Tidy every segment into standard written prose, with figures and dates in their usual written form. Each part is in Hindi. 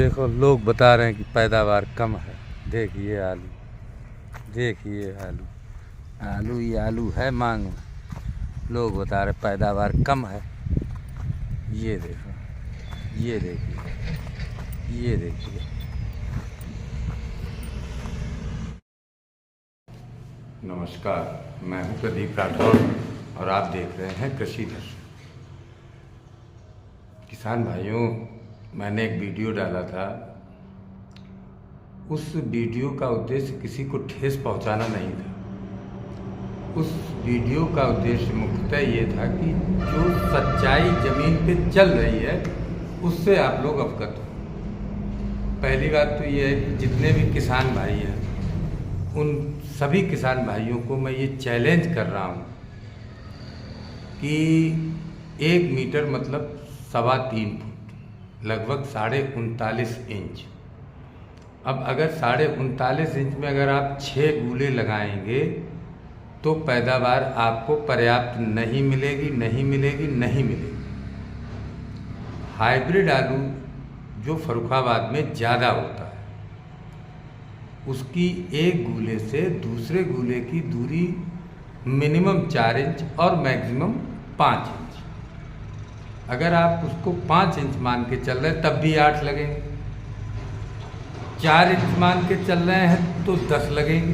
देखो लोग बता रहे हैं कि पैदावार कम है। देखिए आलू, देखिए आलू, आलू ही आलू है मांग में। लोग बता रहे पैदावार कम है। ये देखो, ये देखिए, ये देखिए। नमस्कार, मैं हूं प्रदीप राठौर और आप देख रहे हैं कृषि दर्शन। किसान भाइयों, मैंने एक वीडियो डाला था। उस वीडियो का उद्देश्य किसी को ठेस पहुंचाना नहीं था। उस वीडियो का उद्देश्य मुख्यतः ये था कि जो सच्चाई ज़मीन पे चल रही है उससे आप लोग अवगत हो। पहली बात तो ये है कि जितने भी किसान भाई हैं उन सभी किसान भाइयों को मैं ये चैलेंज कर रहा हूँ कि 1 मीटर मतलब 3.25 फुट, लगभग 39.5 इंच। अब अगर 39.5 इंच में अगर आप 6 गूले लगाएंगे तो पैदावार आपको पर्याप्त नहीं मिलेगी, नहीं मिलेगी, नहीं मिलेगी। हाइब्रिड आलू जो फर्रुखाबाद में ज़्यादा होता है उसकी एक गूले से दूसरे गूले की दूरी मिनिमम 4 इंच और मैक्सिमम 5 इंच। अगर आप उसको 5 इंच मान के चल रहे हैं तब भी 8 लगेंगे, 4 इंच मान के चल रहे हैं तो 10 लगेंगे।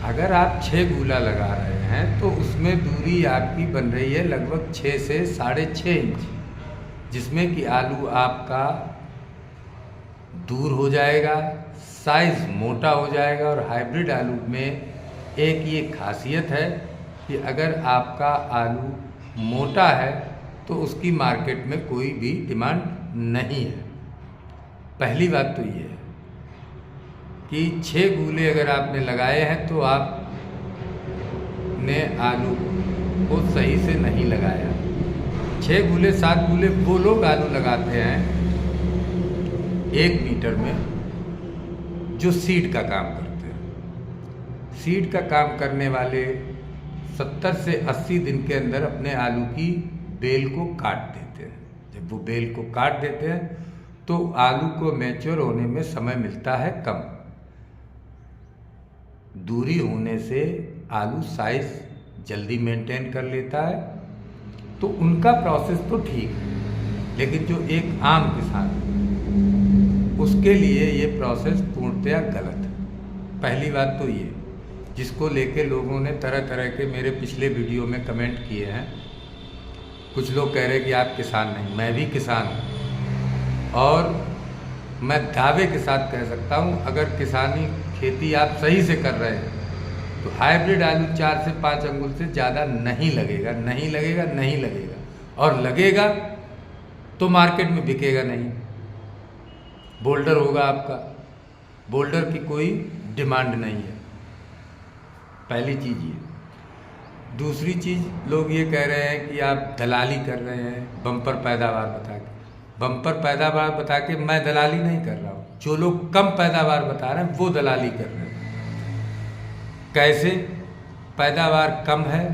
अगर आप 6 गूला लगा रहे हैं तो उसमें दूरी आपकी बन रही है लगभग 6 से 6.5 इंच, जिसमें कि आलू आपका दूर हो जाएगा, साइज़ मोटा हो जाएगा। और हाइब्रिड आलू में एक ये खासियत है कि अगर आपका आलू मोटा है तो उसकी मार्केट में कोई भी डिमांड नहीं है। पहली बात तो ये है कि 6 गूले अगर आपने लगाए हैं तो आपने आलू को सही से नहीं लगाया। 6 गूले 7 गूले वो लोग आलू लगाते हैं 1 मीटर में जो सीड का काम करते हैं। सीड का काम करने वाले 70 से 80 दिन के अंदर अपने आलू की बेल को काट देते हैं। जब वो बेल को काट देते हैं तो आलू को मैच्योर होने में समय मिलता है कम। दूरी होने से आलू साइज जल्दी मेंटेन कर लेता है, तो उनका प्रोसेस तो ठीक है। लेकिन जो एक आम किसान है उसके लिए ये प्रोसेस पूर्णतया गलत है। पहली बात तो ये, जिसको लेके लोगों ने तरह तरह के मेरे पिछले वीडियो में कमेंट किए हैं। कुछ लोग कह रहे हैं कि आप किसान नहीं, मैं भी किसान हूँ और मैं दावे के साथ कह सकता हूँ अगर किसानी खेती आप सही से कर रहे हैं तो हाइब्रिड आलू 4 से 5 अंगुल से ज़्यादा नहीं लगेगा, नहीं लगेगा, नहीं लगेगा। और लगेगा तो मार्केट में बिकेगा नहीं, बोल्डर होगा आपका। बोल्डर की कोई डिमांड नहीं है, पहली चीज़ ये। दूसरी चीज़, लोग ये कह रहे हैं कि आप दलाली कर रहे हैं बम्पर पैदावार बता के। बम्पर पैदावार बता के मैं दलाली नहीं कर रहा हूँ। जो लोग कम पैदावार बता रहे हैं वो दलाली कर रहे हैं। कैसे? पैदावार कम है,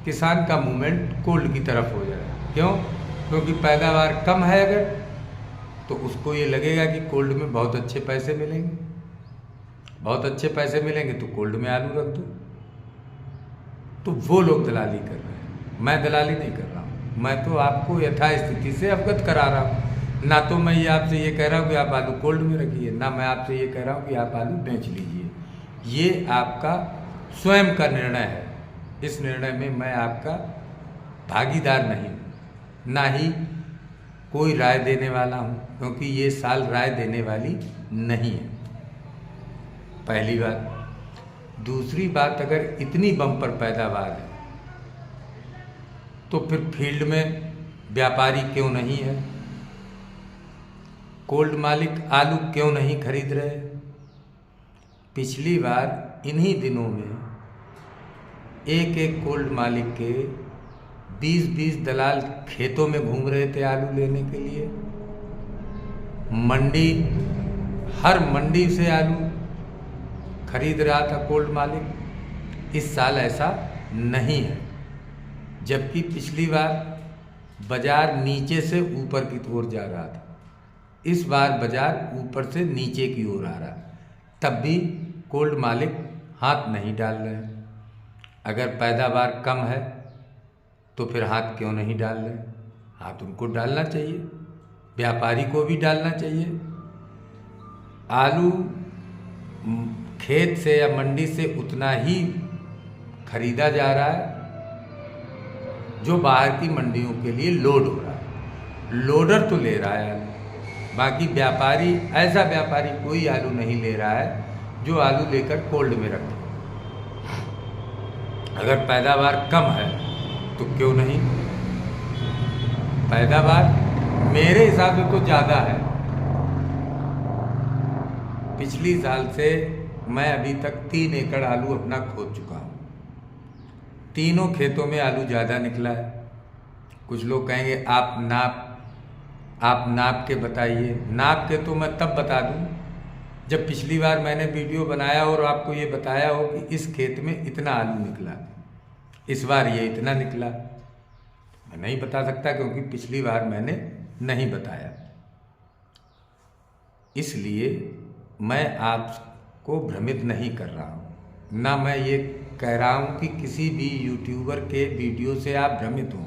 किसान का मूवमेंट कोल्ड की तरफ हो जाए। क्यों? क्योंकि पैदावार कम है अगर तो उसको ये लगेगा कि कोल्ड में बहुत अच्छे पैसे मिलेंगे। बहुत अच्छे पैसे मिलेंगे तो कोल्ड में आलू रख दो। तो वो लोग दलाली कर रहे हैं, मैं दलाली नहीं कर रहा हूँ। मैं तो आपको यथास्थिति से अवगत करा रहा हूँ। ना तो मैं ये आपसे ये कह रहा हूँ कि आप आलू कोल्ड में रखिए, ना मैं आपसे ये कह रहा हूँ कि आप आलू बेच लीजिए। ये आपका स्वयं का निर्णय है। इस निर्णय में मैं आपका भागीदार नहीं हूँ, ना ही कोई राय देने वाला हूँ, क्योंकि ये साल राय देने वाली नहीं है। पहली बात। दूसरी बात, अगर इतनी बम्पर पैदावार है तो फिर फील्ड में व्यापारी क्यों नहीं है? कोल्ड मालिक आलू क्यों नहीं खरीद रहे? पिछली बार इन्हीं दिनों में एक एक कोल्ड मालिक के 20-20 दलाल खेतों में घूम रहे थे आलू लेने के लिए। मंडी, हर मंडी से आलू खरीद रहा था कोल्ड मालिक। इस साल ऐसा नहीं है, जबकि पिछली बार बाजार नीचे से ऊपर की ओर जा रहा था। इस बार बाजार ऊपर से नीचे की ओर आ रहा, तब भी कोल्ड मालिक हाथ नहीं डाल रहे हैं। अगर पैदावार कम है तो फिर हाथ क्यों नहीं डाल रहे? हाथ उनको डालना चाहिए, व्यापारी को भी डालना चाहिए। आलू खेत से या मंडी से उतना ही खरीदा जा रहा है जो बाहर की मंडियों के लिए लोड हो रहा है। लोडर तो ले रहा है आलू, बाकी व्यापारी, ऐसा व्यापारी कोई आलू नहीं ले रहा है जो आलू लेकर कोल्ड में रखे। अगर पैदावार कम है तो क्यों नहीं? पैदावार मेरे हिसाब से तो ज़्यादा है। पिछली साल से मैं अभी तक 3 एकड़ आलू अपना खोद चुका हूँ। तीनों खेतों में आलू ज़्यादा निकला है। कुछ लोग कहेंगे आप नाप के बताइए। नाप के तो मैं तब बता दूँ जब पिछली बार मैंने वीडियो बनाया और आपको ये बताया हो कि इस खेत में इतना आलू निकला, इस बार ये इतना निकला। मैं नहीं बता सकता क्योंकि पिछली बार मैंने नहीं बताया। इसलिए मैं आपको भ्रमित नहीं कर रहा हूँ, ना मैं ये कह रहा हूँ कि किसी भी यूट्यूबर के वीडियो से आप भ्रमित हों।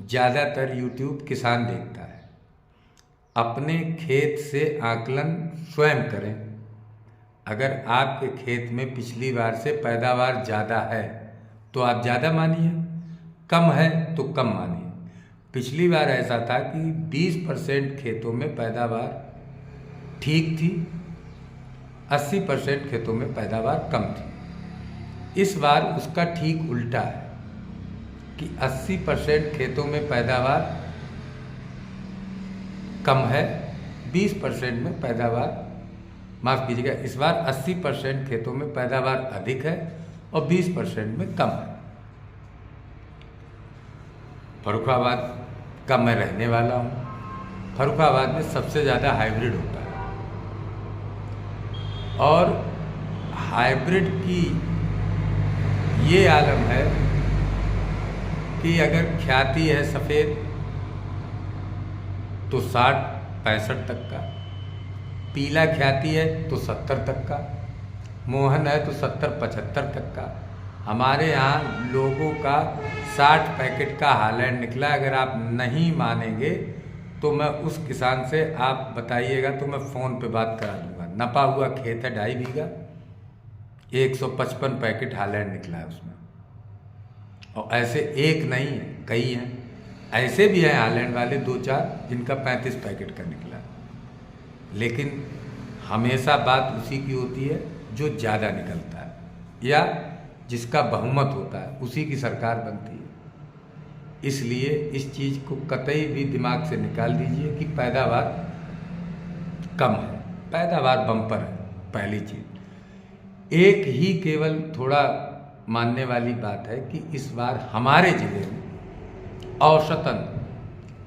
ज़्यादातर यूट्यूब किसान देखता है। अपने खेत से आकलन स्वयं करें। अगर आपके खेत में पिछली बार से पैदावार ज़्यादा है तो आप ज़्यादा मानिए, कम है तो कम मानिए। पिछली बार ऐसा था कि 20% खेतों में पैदावार ठीक थी, 80% खेतों में पैदावार कम थी। इस बार उसका ठीक उल्टा है कि 80% खेतों में पैदावार कम है, 20% में पैदावार, माफ़ कीजिएगा, इस बार 80% खेतों में पैदावार अधिक है और 20% में कम है। फर्रुखाबाद का मैं रहने वाला हूँ। फर्रुखाबाद में सबसे ज़्यादा हाइब्रिड होता है और हाइब्रिड की ये आलम है कि अगर ख्याति है सफ़ेद तो 60-65 तक का, पीला ख्याति है तो 70 तक का, मोहन है तो 70-75 तक का। हमारे यहाँ लोगों का 60 पैकेट का हालैंड निकला। अगर आप नहीं मानेंगे तो मैं उस किसान से, आप बताइएगा तो मैं फ़ोन पे बात करा दूँगा। नपा हुआ खेत है 2.5 बीघा, 155 पैकेट हालैंड निकला है उसमें। और ऐसे एक नहीं है, कई हैं। ऐसे भी हैं हालैंड वाले 2-4 जिनका 35 पैकेट का निकला। लेकिन हमेशा बात उसी की होती है जो ज़्यादा निकलता है या जिसका बहुमत होता है, उसी की सरकार बनती है। इसलिए इस चीज़ को कतई भी दिमाग से निकाल दीजिए कि पैदावार कम है। पैदावार बम्पर है। पहली चीज़ एक ही केवल थोड़ा मानने वाली बात है कि इस बार हमारे ज़िले में औसतन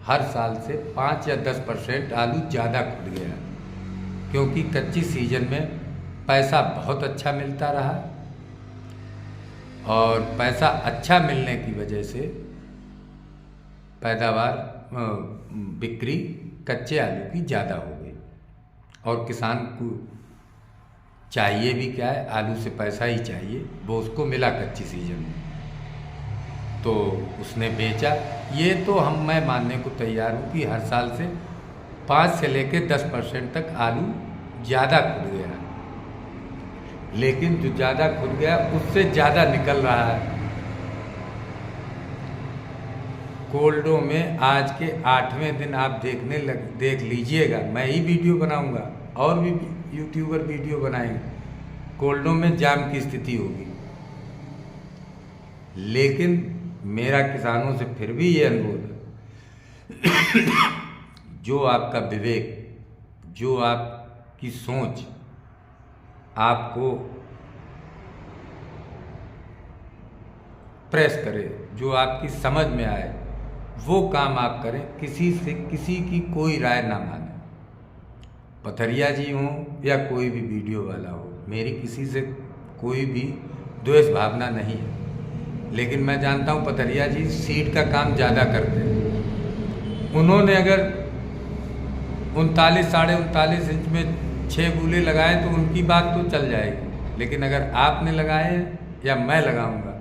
हर साल से 5 या 10% आलू ज़्यादा खुद गया, क्योंकि कच्ची सीजन में पैसा बहुत अच्छा मिलता रहा और पैसा अच्छा मिलने की वजह से पैदावार, बिक्री कच्चे आलू की ज़्यादा हो गई। और किसान को चाहिए भी क्या है, आलू से पैसा ही चाहिए। वो उसको मिला कच्ची सीजन में तो उसने बेचा। ये तो मैं मानने को तैयार हूँ कि हर साल से 5 से लेकर 10% तक आलू ज़्यादा खुद गया, लेकिन जो ज़्यादा खुद गया उससे ज़्यादा निकल रहा है। कोल्डों में आज के 8वें दिन आप देख लीजिएगा, मैं ही वीडियो बनाऊंगा और भी यूट्यूबर वीडियो बनाएंगे, कोल्डों में जाम की स्थिति होगी। लेकिन मेरा किसानों से फिर भी ये अनुरोध है जो आपका विवेक, जो आपकी सोच आपको प्रेस करे, जो आपकी समझ में आए, वो काम आप करें। किसी की कोई राय ना माने। पथरिया जी हों या कोई भी वीडियो वाला हो, मेरी किसी से कोई भी द्वेष भावना नहीं है। लेकिन मैं जानता हूँ पथरिया जी सीड का काम ज़्यादा करते हैं। 39 साढ़े 39 इंच में 6 गूले लगाएं तो उनकी बात तो चल जाएगी, लेकिन अगर आपने लगाए या मैं लगाऊंगा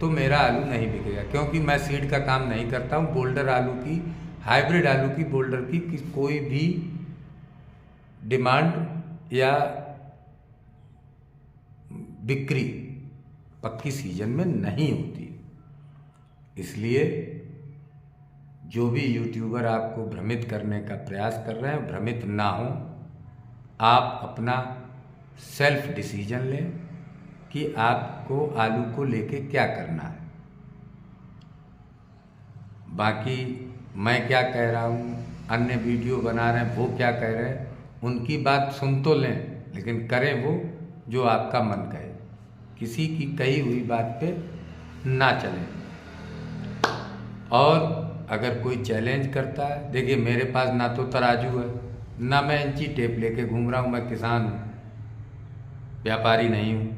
तो मेरा आलू नहीं बिकेगा, क्योंकि मैं सीड का काम नहीं करता हूँ। बोल्डर आलू की, हाइब्रिड आलू की, बोल्डर की कोई भी डिमांड या बिक्री पक्की सीजन में नहीं होती। इसलिए जो भी यूट्यूबर आपको भ्रमित करने का प्रयास कर रहे हैं, भ्रमित ना हो। आप अपना सेल्फ डिसीजन लें कि आपको आलू को लेके क्या करना है। बाकी मैं क्या कह रहा हूँ, अन्य वीडियो बना रहे हैं वो क्या कह रहे हैं, उनकी बात सुन तो लें, लेकिन करें वो जो आपका मन कहे। किसी की कही हुई बात पे ना चलें। और अगर कोई चैलेंज करता है, देखिए मेरे पास ना तो तराजू है, ना मैं इंची टेप लेके घूम रहा हूँ। मैं किसान हूँ, व्यापारी नहीं हूँ।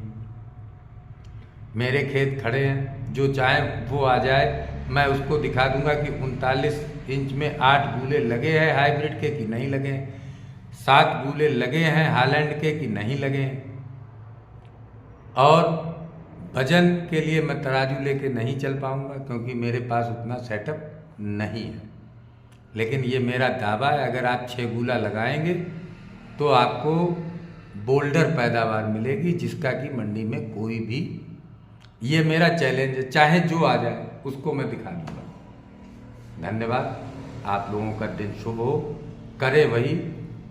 मेरे खेत खड़े हैं, जो चाहे वो आ जाए, मैं उसको दिखा दूंगा कि 39 इंच में 8 गूले लगे हैं हाइब्रिड के कि नहीं लगे हैं, 7 गूले लगे हैं हालैंड के कि नहीं लगे हैं। और वजन के लिए मैं तराजू लेके नहीं चल पाऊंगा, क्योंकि मेरे पास उतना सेटअप नहीं है। लेकिन ये मेरा दावा है, अगर आप 6 गूला लगाएंगे तो आपको बोल्डर पैदावार मिलेगी, जिसका कि मंडी में कोई भी, ये मेरा चैलेंज है, चाहे जो आ जाए उसको मैं दिखा दूंगा। धन्यवाद। आप लोगों का दिन शुभ हो। करे वही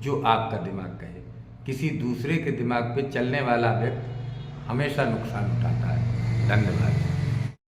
जो आपका दिमाग कहे। किसी दूसरे के दिमाग पे चलने वाला व्यक्ति हमेशा नुकसान उठाता है। धन्यवाद।